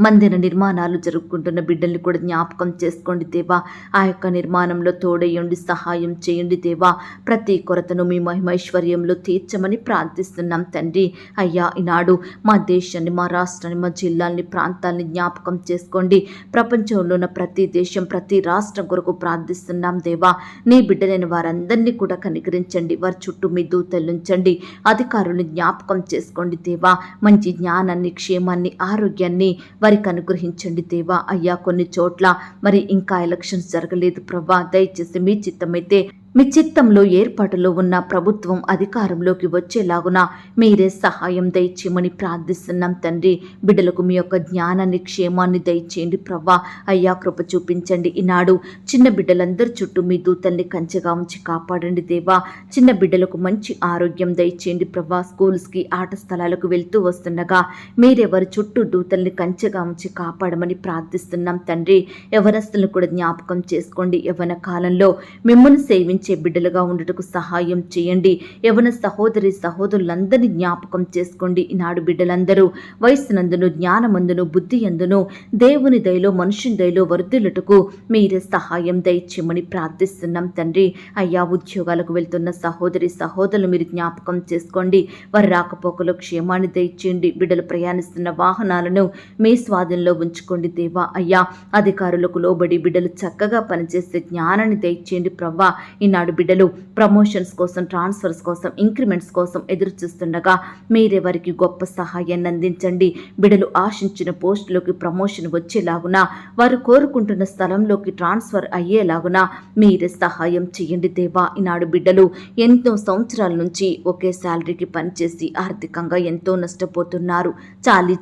[SPEAKER 1] మందిర నిర్మాణాలు జరుపుకుంటున్న బిడ్డల్ని కూడా జ్ఞాపకం చేసుకోండి దేవా. ఆ యొక్క నిర్మాణంలో తోడయ్యండి, సహాయం చేయండి దేవా. ప్రతి కొరతను మీ మహిమైశ్వర్యంలో తీర్చమని ప్రార్థిస్తున్నాం తండ్రి. అయ్యా, ఈనాడు మా దేశాన్ని, మా రాష్ట్రాన్ని, మా జిల్లాల్ని, ప్రాంతాలని జ్ఞాపకం చేసుకోండి. ప్రపంచంలో ఉన్న ప్రతి దేశం, ప్రతి రాష్ట్రం కొరకు ప్రార్థిస్తున్నాం దేవా. నీ బిడ్డలైన వారందరినీ కూడా కనికరించండి. వారి చుట్టూ మీ దూతలుంచండి. అధికారుల్ని జ్ఞాపకం చేసుకోండి దేవా. మంచి జ్ఞానాన్ని, క్షేమాన్ని, ఆరోగ్యాన్ని వారికి అనుగ్రహించండి దేవా. అయ్యా, కొన్ని చోట్ల మరి ఇంకా ఎలక్షన్స్ జరగలేదు ప్రభా. దయచేసి మీ చిత్తమైతే మీ చిత్తంలో ఏర్పాటులో ఉన్న ప్రభుత్వం అధికారంలోకి వచ్చేలాగున మీరే సహాయం దయచేయమని ప్రార్థిస్తున్నాం తండ్రి. బిడ్డలకు మీ యొక్క జ్ఞానాన్ని, క్షేమాన్ని దయచేయండి ప్రభా. అయ్యా, కృప చూపించండి. ఈనాడు చిన్న బిడ్డలందరి చుట్టూ మీ దూతల్ని కంచెగా ఉంచి కాపాడండి దేవా. చిన్న బిడ్డలకు మంచి ఆరోగ్యం దయచేయండి ప్రభా. స్కూల్స్కి, ఆట స్థలాలకు వెళ్తూ వస్తుండగా మీరే వారి చుట్టూ దూతల్ని కంచెగా ఉంచి కాపాడమని ప్రార్థిస్తున్నాం తండ్రి. యవనస్తులను కూడా జ్ఞాపకం చేసుకోండి. యవన కాలంలో మిమ్మల్ని సేవించి బిడ్డలుగా ఉండటకు సహాయం చేయండి. యవన సహోదరులందరినీ జ్ఞాపకం చేసుకోండి. ఈనాడు బిడ్డలందరూ వయస్సునందును, జ్ఞానమందును, బుద్ధి అందును దేవుని దయలో, మనుషుని దయలో వర్ధిల్లుటకు మీరే సహాయం దయచేయమని ప్రార్థిస్తున్నాం తండ్రి. అయ్యా, ఉద్యోగాలకు వెళ్తున్న సహోదరులు మీరు జ్ఞాపకం చేసుకోండి. వారి రాకపోకలో క్షేమాన్ని దయచేయండి. బిడ్డలు ప్రయాణిస్తున్న వాహనాలను మీ స్వాధీనంలో ఉంచుకోండి దేవా. అయ్యా, అధికారులకు లోబడి బిడ్డలు చక్కగా పనిచేసే జ్ఞానాన్ని దయచేయండి ప్రభా. ఈనాడు బిడ్డలు ప్రమోషన్స్ కోసం, ట్రాన్స్ఫర్స్ కోసం, ఇంక్రిమెంట్స్ కోసం ఎదురు చూస్తుండగా మీరే వారికి గొప్ప సహాయాన్ని అందించండి. బిడ్డలు ఆశించిన పోస్టులోకి ప్రమోషన్ వచ్చేలాగున, వారు కోరుకుంటున్న స్థలంలోకి ట్రాన్స్ఫర్ అయ్యేలాగున మీరే సహాయం చేయండి దేవా. ఈనాడు బిడ్డలు ఎంతో సంవత్సరాల నుంచి ఒకే శాలరీకి పనిచేసి ఆర్థికంగా ఎంతో నష్టపోతున్నారు.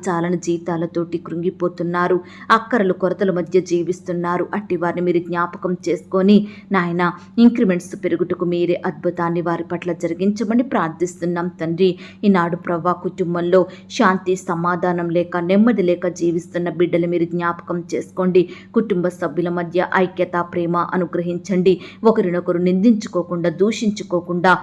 [SPEAKER 1] చాలని జీతాలతోటి కృంగిపోతున్నారు. అక్కరలు, కొరతల మధ్య జీవిస్తున్నారు. అట్టి వారిని మీరు జ్ఞాపకం చేసుకొని నాయన ఇంక్రిమెంట్స్ పెరుగుటకు మీరే అద్భుతాన్ని వారి పట్ల జరిగించమని ప్రార్థిస్తున్నాం తండ్రి. ఈనాడు ప్రభా, కుటుంబంలో శాంతి, సమాధానం లేక, నెమ్మది లేక జీవిస్తున్న బిడ్డలు మీరు జ్ఞాపకం చేసుకోండి. కుటుంబ సభ్యుల మధ్య ఐక్యత, ప్రేమ అనుగ్రహించండి. ఒకరినొకరు నిందించుకోకుండా, దూషించుకోకుండా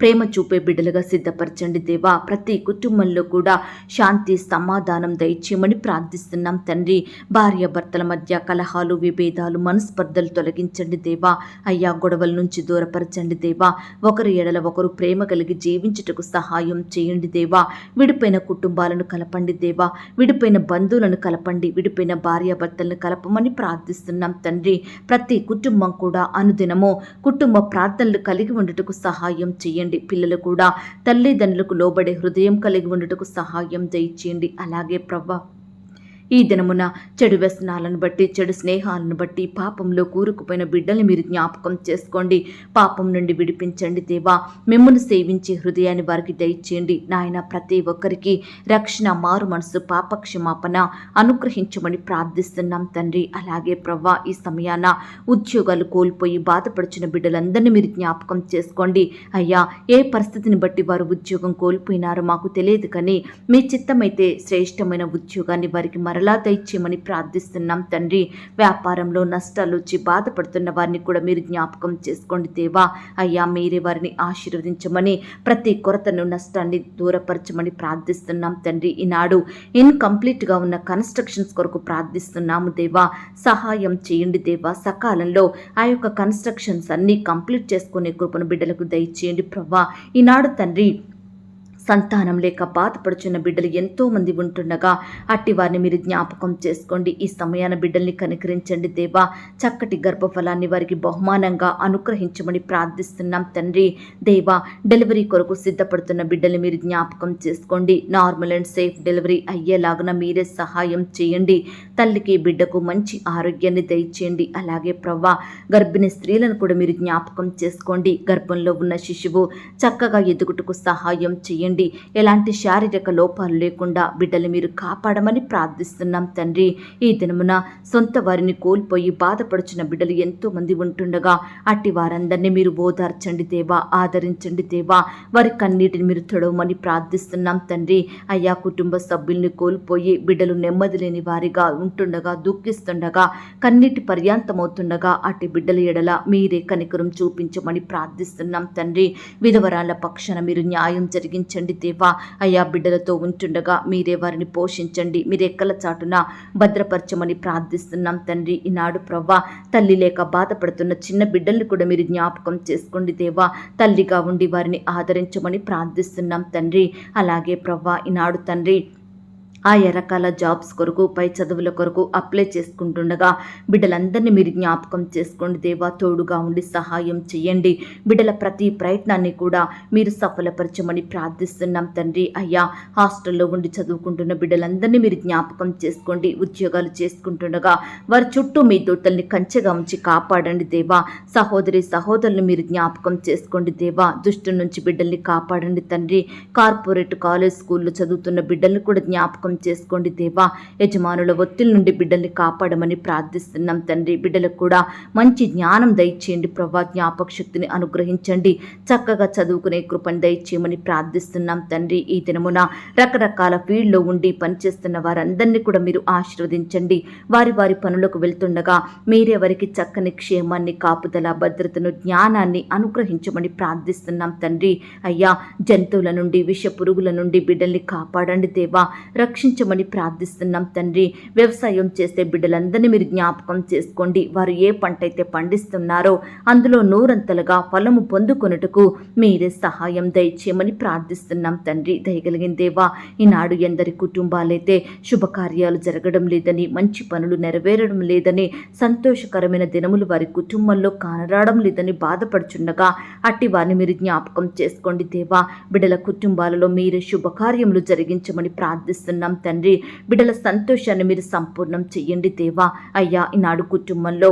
[SPEAKER 1] ప్రేమ చూపే బిడ్డలుగా సిద్ధపరచండి దేవా. ప్రతి కుటుంబంలో కూడా శాంతి, సమాధానం దయచేయమని ప్రార్థిస్తున్నాం తండ్రి. భార్యాభర్తల మధ్య కలహాలు, విభేదాలు, మనస్పర్ధలు తొలగించండి దేవా. అయ్యా, గొడవల నుంచి దూరపరచండి దేవా. ఒకరి ఎడల ఒకరు ప్రేమ కలిగి జీవించుటకు సహాయం చేయండి దేవా. విడిపోయిన కుటుంబాలను కలపండి దేవా. విడిపోయిన బంధువులను కలపండి. విడిపోయిన భార్యాభర్తలను కలపమని ప్రార్థిస్తున్నాం తండ్రి. ప్రతి కుటుంబం కూడా అనుదినము కుటుంబ ప్రార్థనలు కలిగి ఉండటకు సహాయం చేయండి. పిల్లలు కూడా తల్లిదండ్రులకు లోబడే హృదయం కలిగి ఉండటకు సహాయం దయచేయండి. అలాగే ప్రభా, ఈ దినమున చెడు వ్యసనాలను బట్టి, చెడు స్నేహాలను బట్టి పాపంలో కూరుకుపోయిన బిడ్డల్ని మీరు జ్ఞాపకం చేసుకోండి. పాపం నుండి విడిపించండి దేవా. మిమ్మల్ని సేవించే హృదయాన్ని వారికి దయచేయండి నాయన. ప్రతి ఒక్కరికి రక్షణ, మారు మనసు, పాపక్షమాపణ అనుగ్రహించమని ప్రార్థిస్తున్నాం తండ్రి. అలాగే ప్రవ్వా, ఈ సమయాన ఉద్యోగాలు కోల్పోయి బాధపడుచున్న బిడ్డలందరినీ మీరు జ్ఞాపకం చేసుకోండి. అయ్యా, ఏ పరిస్థితిని బట్టి వారు ఉద్యోగం కోల్పోయినారో మాకు తెలియదు, కానీ మీ చిత్తమైతే శ్రేష్టమైన ఉద్యోగాన్ని వారికి మరలా దయచేయమని ప్రార్థిస్తున్నాం తండ్రి. వ్యాపారంలో నష్టాలు వచ్చి బాధపడుతున్న వారిని కూడా మీరు జ్ఞాపకం చేసుకోండి దేవా. అయ్యా, మీరే వారిని ఆశీర్వదించమని, ప్రతి కొరతను, నష్టాన్ని దూరపరచమని ప్రార్థిస్తున్నాం తండ్రి. ఈనాడు ఇన్కంప్లీట్గా ఉన్న కన్స్ట్రక్షన్స్ కొరకు ప్రార్థిస్తున్నాము దేవా. సహాయం చేయండి దేవా. సకాలంలో ఆ యొక్క కన్స్ట్రక్షన్స్ అన్నీ కంప్లీట్ చేసుకునే కృపను బిడ్డలకు దయచేయండి ప్రభా. ఈనాడు తండ్రి, సంతానం లేక బాధపడుచున్న బిడ్డలు ఎంతో మంది ఉంటుండగా అట్టి వారిని మీరు జ్ఞాపకం చేసుకోండి. ఈ సమయాన బిడ్డల్ని కనికరించండి దేవా. చక్కటి గర్భఫలాన్ని వారికి బహుమానంగా అనుగ్రహించమని ప్రార్థిస్తున్నాం తండ్రి. దేవా, డెలివరీ కొరకు సిద్ధపడుతున్న బిడ్డల్ని మీరు జ్ఞాపకం చేసుకోండి. నార్మల్ అండ్ సేఫ్ డెలివరీ అయ్యేలాగున మీరే సహాయం చేయండి. తల్లికి, బిడ్డకు మంచి ఆరోగ్యాన్ని దయచేయండి. అలాగే ప్రవ్వా, గర్భిణీ స్త్రీలను కూడా మీరు జ్ఞాపకం చేసుకోండి. గర్భంలో ఉన్న శిశువు చక్కగా ఎదుగుటకు సహాయం చేయండి. చేయండి. ఎలాంటి శారీరక లోపాలు లేకుండా బిడ్డలు మీరు కాపాడమని ప్రార్థిస్తున్నాం తండ్రి. ఈ దినమున సొంత వారిని కోల్పోయి బాధపడుచున్న బిడ్డలు ఎంతో మంది ఉంటుండగా అట్టి వారందరినీ మీరు ఓదార్చండి దేవా, ఆదరించండి దేవా. వారి కన్నీటిని మీరు తొడవమని ప్రార్థిస్తున్నాం తండ్రి. అయ్యా, కుటుంబ సభ్యుల్ని కోల్పోయి బిడ్డలు నెమ్మది లేని వారిగా ఉంటుండగా, దుఃఖిస్తుండగా, కన్నీటి పర్యాంతమవుతుండగా అట్టి బిడ్డల ఎడల మీరే కనికరం చూపించమని ప్రార్థిస్తున్నాం తండ్రి. విధవరాళ్ల పక్షాన మీరు న్యాయం జరిగించండి దేవా. అయ్యా, బిడ్డలతో ఉంటుండగా మీరే వారిని పోషించండి, మీరెక్కల చాటున భద్రపరచమని ప్రార్థిస్తున్నాం తండ్రి. ఈనాడు ప్రవ్వా, తల్లి లేక బాధపడుతున్న చిన్న బిడ్డల్ని కూడా మీరు జ్ఞాపకం చేసుకోండి దేవా. తల్లిగా ఉండి వారిని ఆదరించమని ప్రార్థిస్తున్నాం తండ్రి. అలాగే ప్రవ్వా, ఈనాడు తండ్రి ఆయా రకాల జాబ్స్ కొరకు, పై చదువుల కొరకు అప్లై చేసుకుంటుండగా బిడ్డలందరినీ మీరు జ్ఞాపకం చేసుకోండి దేవా. తోడుగా ఉండి సహాయం చేయండి. బిడ్డల ప్రతి ప్రయత్నాన్ని కూడా మీరు సఫలపరచమని ప్రార్థిస్తున్నాం తండ్రి. అయ్యా, హాస్టల్లో ఉండి చదువుకుంటున్న బిడ్డలందరినీ మీరు జ్ఞాపకం చేసుకోండి. ఉద్యోగాలు చేసుకుంటుండగా వారి చుట్టూ మీ దూతల్ని కంచెగా ఉంచి కాపాడండి దేవా. సహోదరి సహోదరులు మీరు జ్ఞాపకం చేసుకోండి దేవా. దుష్టు నుంచి బిడ్డల్ని కాపాడండి తండ్రి. కార్పొరేట్, కాలేజ్, స్కూల్లో చదువుతున్న బిడ్డల్ని కూడా జ్ఞాపకం చేసుకోండి దేవా. యజమానుల ఒత్తిడి నుండి బిడ్డల్ని కాపాడమని ప్రార్థిస్తున్నాం తండ్రి. బిడ్డలకు కూడా మంచి జ్ఞానం దయచేయండి ప్రభా. జ్ఞాపక శక్తిని అనుగ్రహించండి. చక్కగా చదువుకునే కృపను దయచేయమని ప్రార్థిస్తున్నాం తండ్రి. ఈ దినమున రకరకాల ఫీల్డ్లో ఉండి పనిచేస్తున్న వారందరినీ కూడా మీరు ఆశీర్వదించండి. వారి వారి పనులకు వెళ్తుండగా మీరే వారికి చక్కని క్షేమాన్ని, కాపుదల, భద్రతను, జ్ఞానాన్ని అనుగ్రహించమని ప్రార్థిస్తున్నాం తండ్రి. అయ్యా, జంతువుల నుండి, విష పురుగుల నుండి బిడ్డల్ని కాపాడండి దేవా. రక్షించమని ప్రార్థిస్తున్నాం తండ్రి. వ్యవసాయం చేసే బిడ్డలందరినీ మీరు జ్ఞాపకం చేసుకోండి. వారు ఏ పంట అయితే పండిస్తున్నారో అందులో నూరంతలుగా ఫలము పొందుకొనుటకు మీరే సహాయం దయచేయమని ప్రార్థిస్తున్నాం తండ్రి. దయగలిగిన దేవా, ఈనాడు ఎందరి కుటుంబాలైతే శుభకార్యాలు జరగడం లేదని, మంచి పనులు నెరవేరడం లేదని, సంతోషకరమైన దినములు వారి కుటుంబంలో కానరావడం లేదని బాధపడుచుండగా అట్టి వారిని మీరు జ్ఞాపకం చేసుకోండి దేవా. బిడ్డల కుటుంబాలలో మీరే శుభకార్యములు జరిగించమని ప్రార్థిస్తున్నాం తండ్రి. బిడ్డల సంతోషాన్ని మీరు సంపూర్ణం చెయ్యండి దేవా. అయ్యా, ఈనాడు కుటుంబంలో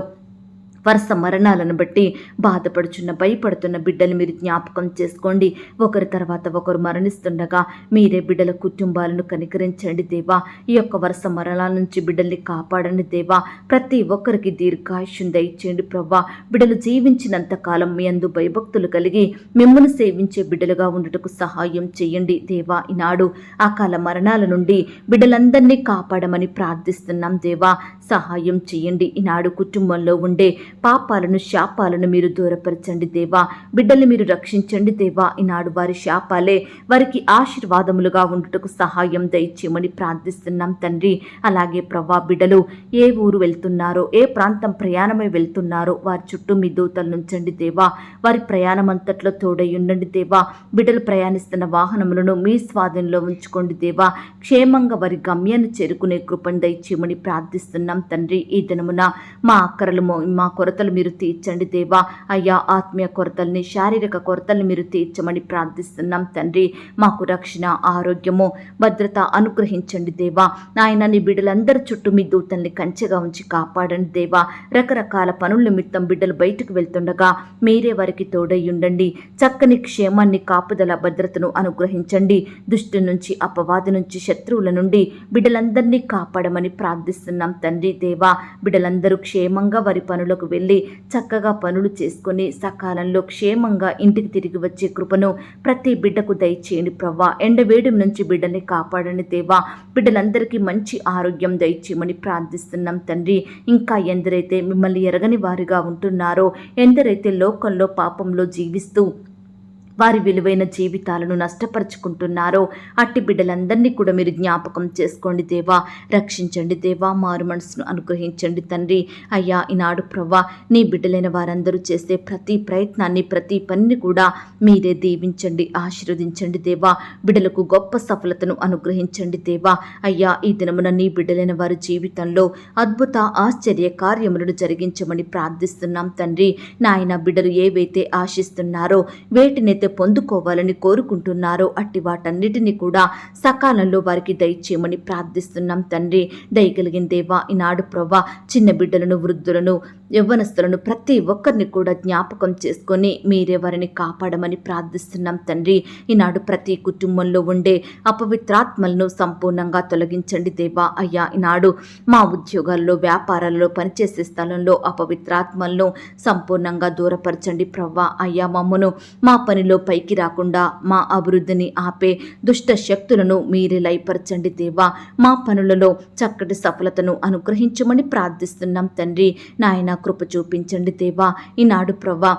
[SPEAKER 1] వరుస మరణాలను బట్టి బాధపడుచున్న, భయపడుతున్న బిడ్డలు మీరు జ్ఞాపకం చేసుకోండి. ఒకరి తర్వాత ఒకరు మరణిస్తుండగా మీరే బిడ్డల కుటుంబాలను కనికరించండి దేవా. ఈ యొక్క వరుస మరణాల నుంచి బిడ్డల్ని కాపాడండి దేవా. ప్రతి ఒక్కరికి దీర్ఘాయుష్యం దయచేయండి ప్రభా. బిడ్డలు జీవించినంత కాలం మీ అందు భయభక్తులు కలిగి మిమ్మల్ని సేవించే బిడ్డలుగా ఉండుటకు సహాయం చేయండి దేవా. ఈనాడు అకాల మరణాల నుండి బిడ్డలందరినీ కాపాడమని ప్రార్థిస్తున్నాం దేవా. సహాయం చేయండి. ఈనాడు కుటుంబంలో ఉండే పాపాలను, శాపాలను మీరు దూరపరచండి దేవా. బిడ్డల్ని మీరు రక్షించండి దేవా. ఈనాడు వారి శాపాలే వారికి ఆశీర్వాదములుగా ఉండుటకు సహాయం దయచేయమని ప్రార్థిస్తున్నాం తండ్రి. అలాగే ప్రభా, బిడ్డలు ఏ ఊరు వెళ్తున్నారో, ఏ ప్రాంతం ప్రయాణమై వెళ్తున్నారో వారి చుట్టూ మీ దూతలు నుంచండి దేవా. వారి ప్రయాణం అంతట్లో తోడై ఉండండి దేవా. బిడ్డలు ప్రయాణిస్తున్న వాహనములను మీ స్వాధీనంలో ఉంచుకోండి దేవా. క్షేమంగా వారి గమ్యాన్ని చేరుకునే కృపను దయచేయమని ప్రార్థిస్తున్నాం తండ్రి. ఈ దినమున మా అక్కరలు, మా కొరతలు మీరు తీర్చండి దేవా. అయ్యా, ఆత్మీయ కొరతల్ని, శారీరక కొరతల్ని మీరు తీర్చమని ప్రార్థిస్తున్నాం తండ్రి. మాకు రక్షణ, ఆరోగ్యము, భద్రత అనుగ్రహించండి దేవా. నాయన, నీ బిడ్డలందరి చుట్టూ మీ దూతల్ని కంచెగా ఉంచి కాపాడండి దేవా. రకరకాల పనుల నిమిత్తం బిడ్డలు బయటకు వెళ్తుండగా మీరే వారికి తోడై ఉండండి. చక్కని క్షేమాన్ని, కాపుదల, భద్రతను అనుగ్రహించండి. దుష్టు నుంచి, అపవాది నుంచి, శత్రువుల నుండి బిడ్డలందరినీ కాపాడమని ప్రార్థిస్తున్నాం తండ్రి దేవా. బిడ్డలందరూ క్షేమంగా వారి పనులకు వెళ్ళి చక్కగా పనులు చేసుకుని సకాలంలో క్షేమంగా ఇంటికి తిరిగి వచ్చే కృపను ప్రతి బిడ్డకు దయచేయండి ప్రవ్వా. ఎండవేడి నుంచి బిడ్డల్ని కాపాడండి దేవా. బిడ్డలందరికీ మంచి ఆరోగ్యం దయచేయమని ప్రార్థిస్తున్నాం తండ్రి. ఇంకా ఎందరైతే మిమ్మల్ని ఎరగని వారిగా ఉంటున్నారో, ఎందరైతే లోకంలో పాపంలో జీవిస్తూ వారి విలువైన జీవితాలను నష్టపరుచుకుంటున్నారో అట్టి బిడ్డలందరినీ కూడా మీరు జ్ఞాపకం చేసుకోండి దేవా. రక్షించండి దేవా. మారు మనసును అనుగ్రహించండి తండ్రి. అయ్యా, ఈనాడు ప్రవ్వా, నీ బిడ్డలైన వారందరూ చేసే ప్రతి ప్రయత్నాన్ని, ప్రతి పనిని కూడా మీరే దీవించండి, ఆశీర్వదించండి దేవా. బిడ్డలకు గొప్ప సఫలతను అనుగ్రహించండి దేవా. అయ్యా, ఈ దినమున నీ బిడ్డలైన వారి జీవితంలో అద్భుత, ఆశ్చర్య కార్యములను జరిగించమని ప్రార్థిస్తున్నాం తండ్రి. నాయన, బిడ్డలు ఏవైతే ఆశిస్తున్నారో, వేటినైతే ఎవరైతే పొందుకోవాలని కోరుకుంటున్నారో అట్టి వాటన్నిటిని కూడా సకాలంలో వారికి దయచేయమని ప్రార్థిస్తున్నాం తండ్రి. దయగలిగిన దేవా, ఈనాడు ప్రవ్వా చిన్న బిడ్డలను, వృద్ధులను, యవ్వనస్తులను ప్రతి ఒక్కరిని కూడా జ్ఞాపకం చేసుకొని మీరే వారిని కాపాడమని ప్రార్థిస్తున్నాం తండ్రి. ఈనాడు ప్రతి కుటుంబంలో ఉండే అపవిత్రాత్మలను సంపూర్ణంగా తొలగించండి దేవా. అయ్యా, ఈనాడు మా ఉద్యోగాల్లో, వ్యాపారాల్లో, పనిచేసే స్థలంలో అపవిత్రాత్మలను సంపూర్ణంగా దూరపరచండి ప్రవ్వా. అయ్యా, మమ్మను మా పనిలో పైకి రాకుండా మా అభివృద్ధిని ఆపే దుష్ట శక్తులను మీరే లయపరచండి దేవా. మా పనులలో చక్కటి సఫలతను అనుగ్రహించమని ప్రార్థిస్తున్నాం తండ్రి. నాయన కృప చూపించండి దేవా. ఈనాడు ప్రవ్వా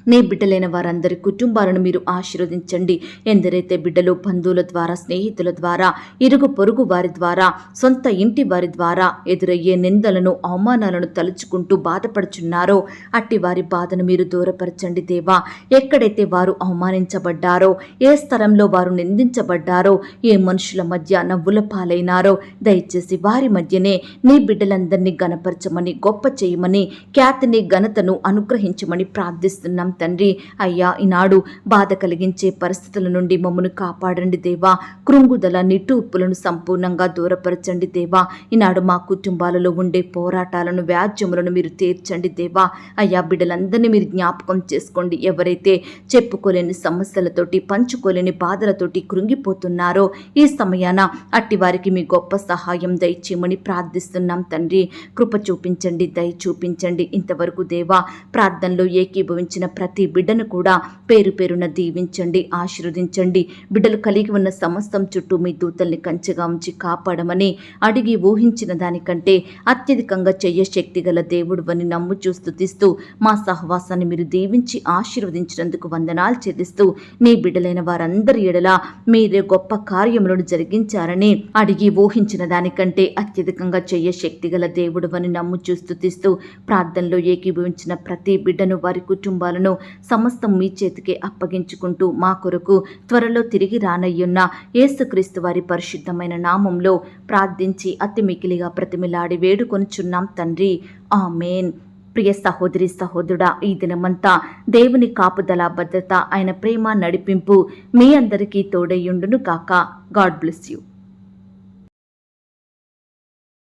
[SPEAKER 1] నీ బిడ్డలైన వారందరి కుటుంబాలను మీరు ఆశీర్వదించండి. ఎందరైతే బిడ్డలు బంధువుల ద్వారా, స్నేహితుల ద్వారా, ఇరుగు పొరుగు వారి ద్వారా, సొంత ఇంటి వారి ద్వారా ఎదురయ్యే నిందలను, అవమానాలను తలుచుకుంటూ బాధపడుచున్నారో అట్టి వారి బాధను మీరు దూరపరచండి దేవా. ఎక్కడైతే వారు అవమానించబడ్డారో, ఏ స్థలంలో వారు నిందించబడ్డారో, ఏ మనుషుల మధ్య నవ్వుల పాలైనారో దయచేసి వారి మధ్యనే నీ బిడ్డలందరినీ గణపరచమని, గొప్ప చేయమని, ఖ్యాతిని, ఘనతను అనుగ్రహించమని ప్రార్థిస్తున్నాం తండ్రి. అయ్యా, ఈనాడు బాధ కలిగించే పరిస్థితుల నుండి మమ్మను కాపాడండి దేవా. కృంగుదల, నిట్టూర్పులను సంపూర్ణంగా దూరపరచండి దేవా. ఈనాడు మా కుటుంబాలలో ఉండే పోరాటాలను, వ్యాజ్యములను మీరు తీర్చండి దేవా. అయ్యా, బిడ్డలందరినీ మీరు జ్ఞాపకం చేసుకోండి. ఎవరైతే చెప్పుకోలేని సమస్యలతోటి, పంచుకోలేని బాధలతోటి కృంగిపోతున్నారో ఈ సమయాన అట్టి వారికి మీ గొప్ప సహాయం దయచేయమని ప్రార్థిస్తున్నాం తండ్రి. కృప చూపించండి, దయ చూపించండి. ఇంతవరకు దేవా ప్రార్థనలో ఏకీభవించిన ప్రతి బిడ్డను కూడా పేరు పేరున దీవించండి, ఆశీర్వదించండి. బిడ్డలు కలిగి ఉన్న సమస్తం చుట్టూ మీ దూతల్ని కంచెగా ఉంచి కాపాడమని అడిగి ఊహించిన దానికంటే అత్యధికంగా శక్తి గల దేవుడు అని నమ్ముచూ స్తుతిస్తూ మా సహవాసాన్ని మీరు దీవించి ఆశీర్వదించినందుకు వందనాలు చెల్లిస్తూ నీ బిడ్డలైన వారందరి ఎడల మీరే గొప్ప కార్యములను జరిగించారని అడిగి ఊహించిన దానికంటే అత్యధికంగా శక్తి గల దేవుడు అని నమ్ముచూ స్తుతిస్తూ ప్రార్థనలో ఏకీభవించిన ప్రతి బిడ్డను, వారి కుటుంబాలను సమస్తం మీ చేతికి అప్పగించుకుంటూ మా కొరకు త్వరలో తిరిగి రానయ్యున్న యేసుక్రీస్తు వారి పరిశుద్ధమైన నామంలో ప్రార్థించి అతి మికిలిగా ప్రతిమిలాడి వేడుకొనుచున్నాం తండ్రి. ఆమేన్. ప్రియ సహోదరి, సహోదరుడా, ఈ దినమంతా దేవుని కాపుదల, భద్రత, ఆయన ప్రేమ, నడిపింపు మీ అందరికీ తోడయ్యుండును కాక. God bless you.